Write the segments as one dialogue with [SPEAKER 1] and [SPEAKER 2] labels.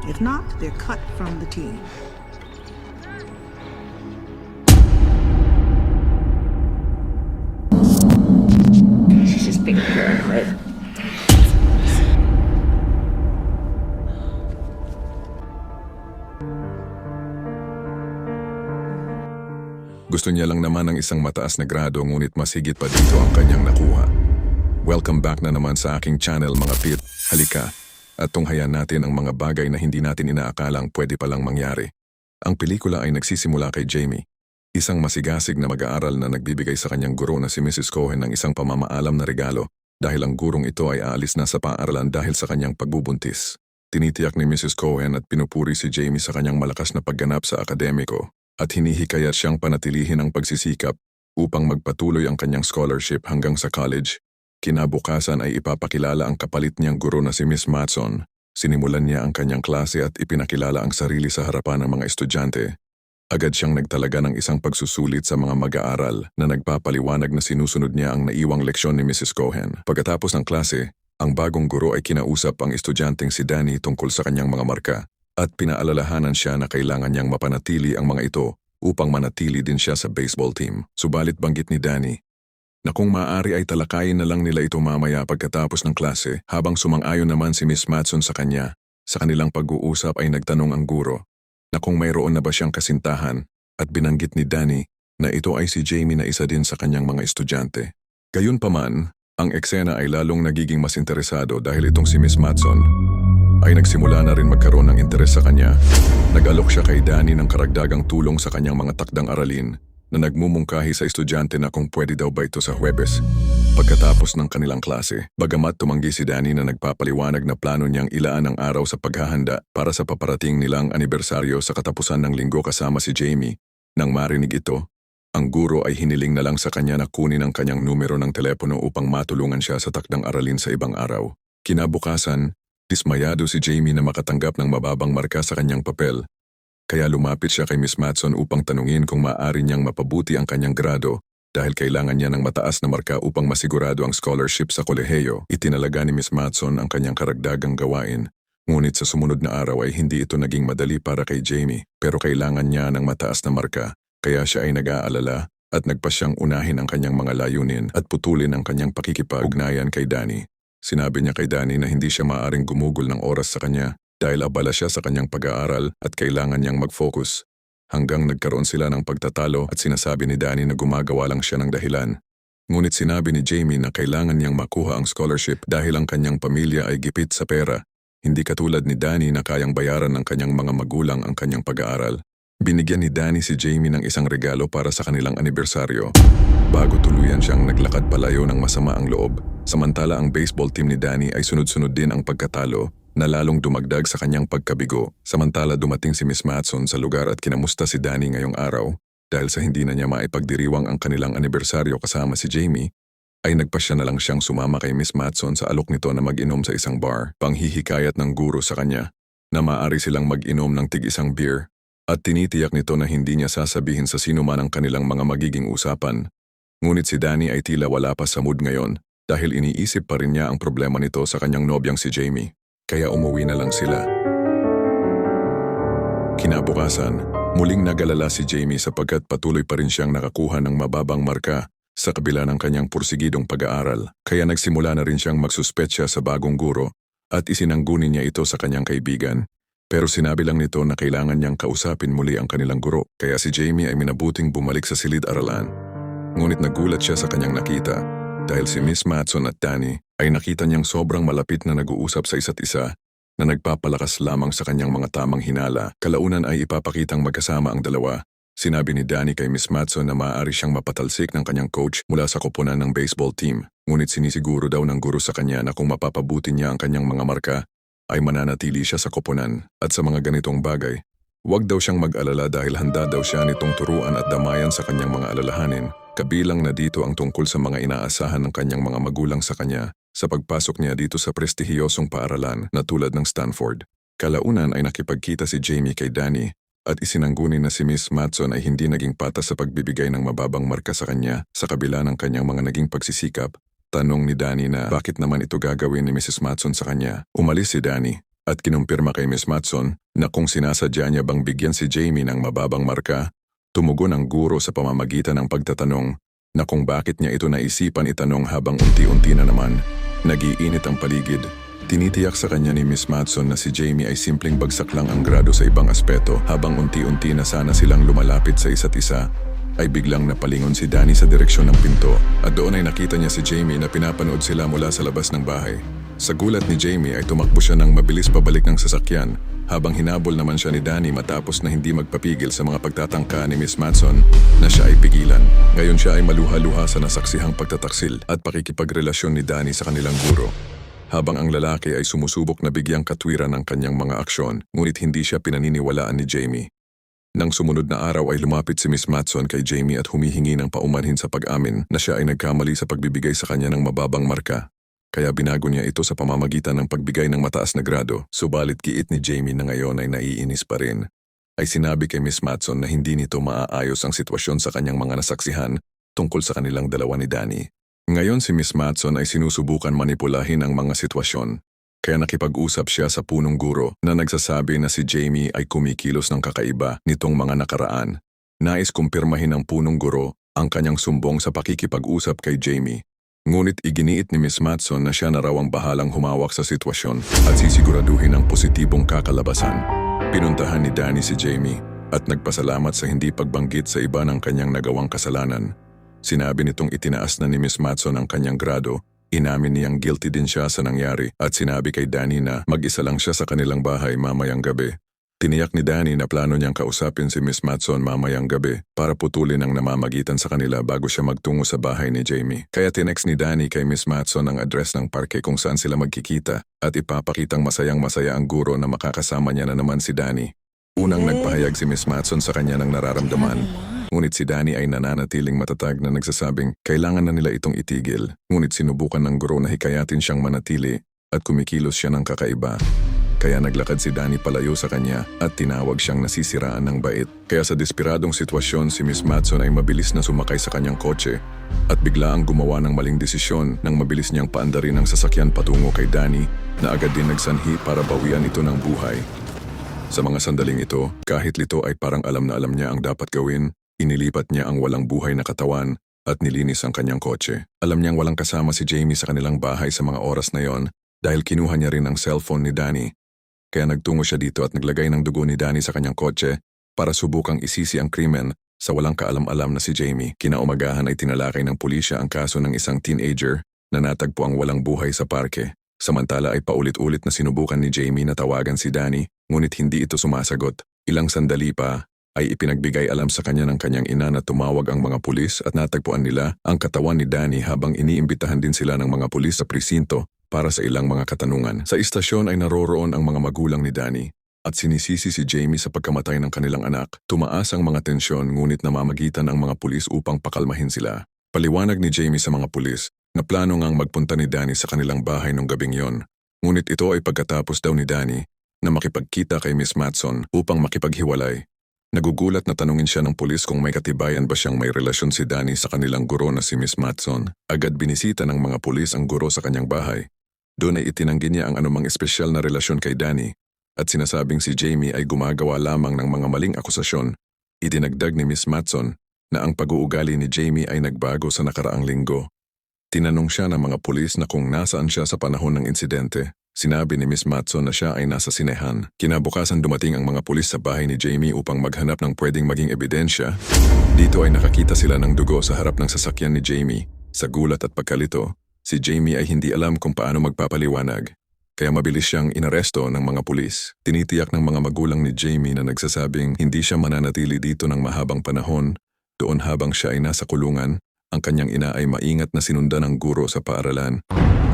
[SPEAKER 1] If not, they're cut from the team.
[SPEAKER 2] She's just being paranoid.
[SPEAKER 3] Gusto niya lang naman ng isang mataas na grado ngunit mas higit pa dito ang kanyang nakuha. Welcome back na naman sa aking channel mga pit. Halika at tunghayan natin ang mga bagay na hindi natin inaakalang pwede palang mangyari. Ang pelikula ay nagsisimula kay Jamie, isang masigasig na mag-aaral na nagbibigay sa kanyang guro na si Mrs. Cohen ng isang pamamaalam na regalo dahil ang gurong ito ay aalis na sa paaralan dahil sa kanyang pagbubuntis. Tinitiyak ni Mrs. Cohen at pinupuri si Jamie sa kanyang malakas na pagganap sa akademiko at hinihikayat siyang panatilihin ang pagsisikap upang magpatuloy ang kanyang scholarship hanggang sa college. Kinabukasan ay ipapakilala ang kapalit niyang guro na si Miss Matson. Sinimulan niya ang kanyang klase at ipinakilala ang sarili sa harapan ng mga estudyante. Agad siyang nagtalaga ng isang pagsusulit sa mga mag-aaral na nagpapaliwanag na sinusunod niya ang naiwang leksyon ni Mrs. Cohen. Pagkatapos ng klase, ang bagong guro ay kinausap ang estudyanteng si Danny tungkol sa kanyang mga marka at pinaalalahanan siya na kailangan niyang mapanatili ang mga ito upang manatili din siya sa baseball team. Subalit banggit ni Danny na kung maaari ay talakayin na lang nila ito mamaya pagkatapos ng klase habang sumang-ayon naman si Miss Matson sa kanya. Sa kanilang pag-uusap ay nagtanong ang guro na kung mayroon na ba siyang kasintahan at binanggit ni Danny na ito ay si Jamie na isa din sa kanyang mga estudyante. Gayunpaman, ang eksena ay lalong nagiging mas interesado dahil itong si Miss Matson ay nagsimula na rin magkaroon ng interes sa kanya. Nag-alok siya kay Danny ng karagdagang tulong sa kanyang mga takdang aralin na nagmumungkahi sa estudyante na kung pwede daw ba ito sa Huwebes. Pagkatapos ng kanilang klase, bagamat tumanggi si Danny na nagpapaliwanag na plano niyang ilaan ang araw sa paghahanda para sa paparating nilang anibersaryo sa katapusan ng linggo kasama si Jamie, nang marinig ito, ang guro ay hiniling na lang sa kanya na kunin ang kanyang numero ng telepono upang matulungan siya sa takdang aralin sa ibang araw. Kinabukasan, dismayado si Jamie na makatanggap ng mababang marka sa kanyang papel. Kaya lumapit siya kay Miss Matson upang tanungin kung maaari niyang mapabuti ang kanyang grado dahil kailangan niya ng mataas na marka upang masigurado ang scholarship sa kolehiyo. Itinalaga ni Miss Matson ang kanyang karagdagang gawain. Ngunit sa sumunod na araw ay hindi ito naging madali para kay Jamie pero kailangan niya ng mataas na marka kaya siya ay nag-aalala at nagpa siyang unahin ang kanyang mga layunin at putulin ang kanyang pakikipag-ugnayan kay Danny. Sinabi niya kay Danny na hindi siya maaaring gumugol ng oras sa kanya dahil abala siya sa kanyang pag-aaral at kailangan niyang mag-focus. Hanggang nagkaroon sila ng pagtatalo at sinasabi ni Danny na gumagawa lang siya ng dahilan. Ngunit sinabi ni Jamie na kailangan niyang makuha ang scholarship dahil ang kanyang pamilya ay gipit sa pera. Hindi katulad ni Danny na kayang bayaran ng kanyang mga magulang ang kanyang pag-aaral. Binigyan ni Danny si Jamie ng isang regalo para sa kanilang anibersaryo. Bago tuluyan siyang naglakad palayo ng masama ang loob, samantala ang baseball team ni Danny ay sunod-sunod din ang pagkatalo na lalong dumagdag sa kanyang pagkabigo. Samantala dumating si Miss Matson sa lugar at kinamusta si Danny ngayong araw dahil sa hindi na niya maipagdiriwang ang kanilang anibersaryo kasama si Jamie, ay nagpasya na lang siyang sumama kay Miss Matson sa alok nito na mag-inom sa isang bar. Panghihikayat ng guro sa kanya na maaari silang mag-inom ng tig-isang beer at tinitiyak nito na hindi niya sasabihin sa sino man ang kanilang mga magiging usapan. Ngunit si Danny ay tila wala pa sa mood ngayon dahil iniisip pa rin niya ang problema nito sa kanyang nobyang si Jamie. Kaya umuwi na lang sila. Kinabukasan, muling nagalala si Jamie sapagkat patuloy pa rin siyang nakakuha ng mababang marka sa kabila ng kanyang pursigidong pag-aaral. Kaya nagsimula na rin siyang magsuspetsya sa bagong guro at isinanggunin niya ito sa kanyang kaibigan. Pero sinabi lang nito na kailangan niyang kausapin muli ang kanilang guro kaya si Jamie ay minabuting bumalik sa silid-aralan. Ngunit nagulat siya sa kanyang nakita dahil si Miss Matson at Danny ay nakita niyang sobrang malapit na nag-uusap sa isa't isa na nagpapalakas lamang sa kanyang mga tamang hinala. Kalaunan ay ipapakitang magkasama ang dalawa. Sinabi ni Danny kay Miss Matson na maaari siyang mapatalsik ng kanyang coach mula sa koponan ng baseball team. Ngunit sinisiguro daw ng guro sa kanya na kung mapapabuti niya ang kanyang mga marka, ay mananatili siya sa koponan. At sa mga ganitong bagay, huwag daw siyang mag-alala dahil handa daw siya nitong turuan at damayan sa kanyang mga alalahanin. Kabilang na dito ang tungkol sa mga inaasahan ng kanyang mga magulang sa kanya sa pagpasok niya dito sa prestihiyosong paaralan na tulad ng Stanford. Kalaunan ay nakipagkita si Jamie kay Danny at isinanggunin na si Miss Matson ay hindi naging patas sa pagbibigay ng mababang marka sa kanya sa kabila ng kanyang mga naging pagsisikap. Tanong ni Danny na bakit naman ito gagawin ni Mrs. Matson sa kanya. Umalis si Danny at kinumpirma kay Miss Matson na kung sinasadya niya bang bigyan si Jamie ng mababang marka, tumugon ang guro sa pamamagitan ng pagtatanong na kung bakit niya ito naisipan itanong habang unti-unti na naman nag-iinit ang paligid. Tinitiyak sa kanya ni Miss Matson na si Jamie ay simpleng bagsak lang ang grado sa ibang aspeto. Habang unti-unti na sana silang lumalapit sa isa't isa, ay biglang napalingon si Danny sa direksyon ng pinto at doon ay nakita niya si Jamie na pinapanood sila mula sa labas ng bahay. Sa gulat ni Jamie ay tumakbo siya ng mabilis pabalik ng sasakyan habang hinabol naman siya ni Danny matapos na hindi magpapigil sa mga pagtatangka ni Miss Matson na siya ay pigilan. Ngayon siya ay maluha-luha sa nasaksihang pagtataksil at pakikipagrelasyon ni Danny sa kanilang guro. Habang ang lalaki ay sumusubok na bigyang katwiran ng kanyang mga aksyon, ngunit hindi siya pinaniniwalaan ni Jamie. Nang sumunod na araw ay lumapit si Miss Matson kay Jamie at humihingi ng paumanhin sa pag-amin na siya ay nagkamali sa pagbibigay sa kanya ng mababang marka. Kaya binago niya ito sa pamamagitan ng pagbigay ng mataas na grado. Subalit giit ni Jamie na ngayon ay naiinis pa rin. Ay sinabi kay Miss Matson na hindi nito maaayos ang sitwasyon sa kanyang mga nasaksihan tungkol sa kanilang dalawa ni Danny. Ngayon si Miss Matson ay sinusubukan manipulahin ang mga sitwasyon. Kaya nakipag-usap siya sa punong guro na nagsasabi na si Jamie ay kumikilos ng kakaiba nitong mga nakaraan. Nais kumpirmahin ng punong guro ang kanyang sumbong sa pakikipag-usap kay Jamie. Ngunit iginiit ni Miss Matson na siya na raw ang bahalang humawak sa sitwasyon at sisiguraduhin ang positibong kakalabasan. Pinuntahan ni Danny si Jamie at nagpasalamat sa hindi pagbanggit sa iba ng kanyang nagawang kasalanan. Sinabi nitong itinaas na ni Miss Matson ang kanyang grado, inamin niyang guilty din siya sa nangyari at sinabi kay Danny na mag-isa lang siya sa kanilang bahay mamayang gabi. Tiniyak ni Danny na plano niyang kausapin si Miss Matson mamayang gabi para putulin ang namamagitan sa kanila bago siya magtungo sa bahay ni Jamie. Kaya tinext ni Danny kay Miss Matson ang address ng parke kung saan sila magkikita at ipapakitang masayang-masaya ang guro na makakasama niya na naman si Danny. Unang nagpahayag si Miss Matson sa kanya ng nararamdaman. Ngunit si Danny ay nananatiling matatag na nagsasabing kailangan na nila itong itigil. Ngunit sinubukan ng guro na hikayatin siyang manatili at kumikilos siya ng kakaiba. Kaya naglakad si Danny palayo sa kanya at tinawag siyang nasisiraan ng bait. Kaya sa despiradong sitwasyon si Miss Matson ay mabilis na sumakay sa kanyang kotse at bigla ang gumawa ng maling desisyon nang mabilis niyang paandarin ang sasakyan patungo kay Danny na agad din nagsanhi para bawian ito ng buhay. Sa mga sandaling ito, kahit lito ay parang alam na alam niya ang dapat gawin, inilipat niya ang walang buhay na katawan at nilinis ang kanyang kotse. Alam niyang walang kasama si Jamie sa kanilang bahay sa mga oras na yon dahil kinuha niya rin ang cellphone ni Danny. Kaya nagtungo siya dito at naglagay ng dugo ni Danny sa kanyang kotse para subukang isisi ang krimen sa walang kaalam-alam na si Jamie. Kinaumagahan ay tinalakay ng pulisya ang kaso ng isang teenager na natagpo ang walang buhay sa parke. Samantala ay paulit-ulit na sinubukan ni Jamie na tawagan si Danny ngunit hindi ito sumasagot. Ilang sandali pa ay ipinagbigay alam sa kanya ng kanyang ina na tumawag ang mga pulis at natagpuan nila ang katawan ni Danny habang iniimbitahan din sila ng mga pulis sa presinto para sa ilang mga katanungan. Sa istasyon ay naroroon ang mga magulang ni Danny at sinisisi si Jamie sa pagkamatay ng kanilang anak. Tumaas ang mga tensyon ngunit namamagitan ang mga pulis upang pakalmahin sila. Paliwanag ni Jamie sa mga pulis na plano ngang magpunta ni Danny sa kanilang bahay nung gabing yon. Ngunit ito ay pagkatapos daw ni Danny na makipagkita kay Miss Matson upang makipaghiwalay. Nagugulat na tanungin siya ng pulis kung may katibayan ba siyang may relasyon si Danny sa kanilang guro na si Miss Matson. Agad binisita ng mga pulis ang guro sa kanyang bahay. Doon ay itinanggi niya ang anumang espesyal na relasyon kay Danny at sinasabing si Jamie ay gumagawa lamang ng mga maling akusasyon. Idinagdag ni Miss Matson na ang pag-uugali ni Jamie ay nagbago sa nakaraang linggo. Tinanong siya ng mga pulis na kung nasaan siya sa panahon ng insidente. Sinabi ni Miss Matson na siya ay nasa sinehan. Kinabukasan dumating ang mga pulis sa bahay ni Jamie upang maghanap ng pwedeng maging ebidensya. Dito ay nakakita sila ng dugo sa harap ng sasakyan ni Jamie. Sa gulat at pagkalito, si Jamie ay hindi alam kung paano magpapaliwanag. Kaya mabilis siyang inaresto ng mga pulis. Tinitiyak ng mga magulang ni Jamie na nagsasabing hindi siya mananatili dito ng mahabang panahon. Doon habang siya ay nasa kulungan, ang kanyang ina ay maingat na sinundan ng guro sa paaralan.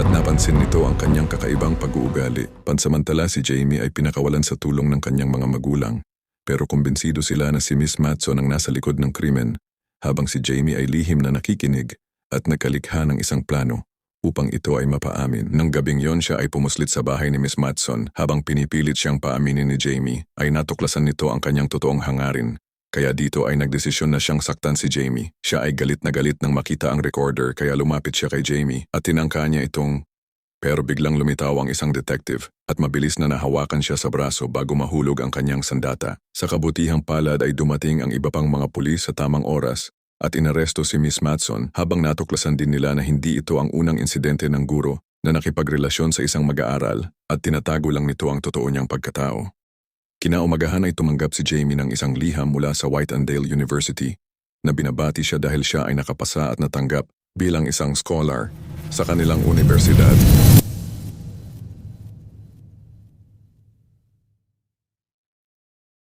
[SPEAKER 3] At napansin nito ang kanyang kakaibang pag-uugali. Pansamantala si Jamie ay pinakawalan sa tulong ng kanyang mga magulang. Pero kumbinsido sila na si Miss Matson ang nasa likod ng krimen, habang si Jamie ay lihim na nakikinig at nagkalikha ng isang plano upang ito ay mapaamin. Nang gabing yon siya ay pumuslit sa bahay ni Miss Matson habang pinipilit siyang paaminin ni Jamie ay natuklasan nito ang kanyang totoong hangarin. Kaya dito ay nagdesisyon na siyang saktan si Jamie. Siya ay galit na galit nang makita ang recorder kaya lumapit siya kay Jamie at tinangka niya itong Pero biglang lumitaw ang isang detective at mabilis na nahawakan siya sa braso bago mahulog ang kanyang sandata. Sa kabutihang palad ay dumating ang iba pang mga pulis sa tamang oras at inaresto si Miss Matson habang natuklasan din nila na hindi ito ang unang insidente ng guro na nakipagrelasyon sa isang mag-aaral at tinatago lang nito ang totoo niyang pagkatao. Kinaumagahan ay tumanggap si Jamie ng isang liham mula sa White&Dale University na binabati siya dahil siya ay nakapasa at natanggap bilang isang scholar sa kanilang universidad.